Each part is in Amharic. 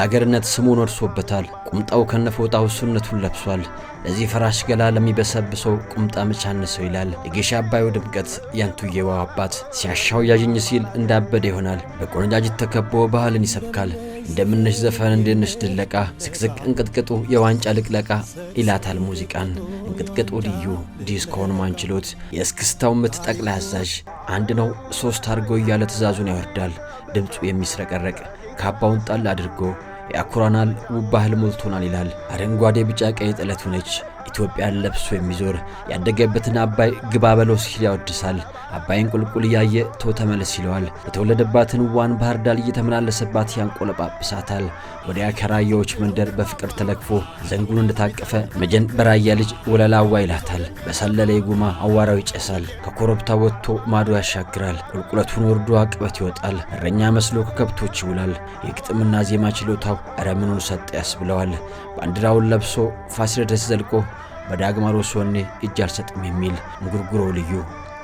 ባላገርነት ስሙን ወርሶበታል ቁምጣው ከነፎጣው ሱነቱን ለብሷል ለዚህ ፈራሽ ገላ ለሚበሰብሰው ቁምጣ መቻነሰው ይላል የጌሻ አባዩ ድምቀት ያንቱየው አባት ሲያሻው ያጅኝ ሲል እንዳበደ ይሆናል በቆንጃጅት ተከቦ ባህልን ይሰብካል እንደምነሽ ዘፈን እንደነሽ ድለቃ ስቅስቅ እንቅጥቅጡ የዋንጫ ልቅለቃ ይላታል ሙዚቃን እንቅጥቅጡ ልዩ ዲስኮን ማንችሎት የእስክስታው ምት ጠቅላይ አዛዥ አንድ ነው ሶስት አርጎ እያለ ትእዛዙን ያወርዳል ድምፁ የሚስረቀረቅ ካባውን ጣል አድርጎ ያኩራናል ውባህል ሞልቶናል ይላል አረንጓዴ ቢጫ ቀይ ጥለቱ ነች ኢትዮጵያን ለብሶ የሚዞር ያደገበትን አባይ ግባ በለው ሲል ያወድሳል አባይን ቁልቁል ያየ ተመለስ ይለዋል የተወለደባትን ዋን ባህር ዳር እየተመላለሰባት ያንቆለጳጵሳታል ወዲያ ከራያዎች መንደር በፍቅር ተለክፎ ዘንጉን እንደታቀፈ መጀን በራያ ልጅ ወለላዋ ይላታል በሰለለ ጉማ አዋራው ይጨሳል ከኮረብታ ወጥቶ ማዶ ያሻግራል ቁልቁለቱን ወርዶ አቅበት ይወጣል እረኛ መስሎ ከከብቶች ይውላል የግጥምና ዜማ ችሎታው አረምኑን ሰጠ ያስብለዋል ባንዲራውን ለብሶ ፋሲለደስ ዘልቆ በዳግማሮስ ወኔ እጅ አልሰጥም የሚል እንጉርጉሮ ልዩ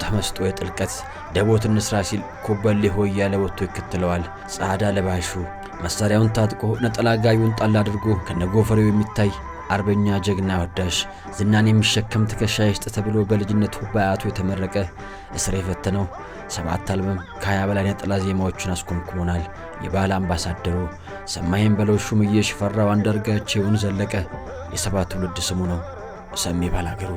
ተመስጦ የጥልቀት ደቦት እንስራ ሲል ኮበሌ ሆይ ያለ ወጥቶ ይከተለዋል ጻዳ ለባሹ መሳሪያውን ታጥቆ ነጠላ ጋዩን ጣል አድርጎ ከነጎፈሬው የሚታይ አርበኛ ጀግና ወዳሽ ዝናን የሚሸከም ትከሻ ይስጥ ተብሎ በልጅነቱ በአያቱ የተመረቀ እስር የፈተነው 7 አልበም ከ20 በላይ ነጠላ ዜማዎችን አስኮምኩሞናል የባህል አምባሳደሩ ሰማይን በለው ሹምዬ ሽፈራው አንዳርጋቸውን ዘለቀ የሰባት ትውልድ ስሙ ነው ሰሚ ባላገሩ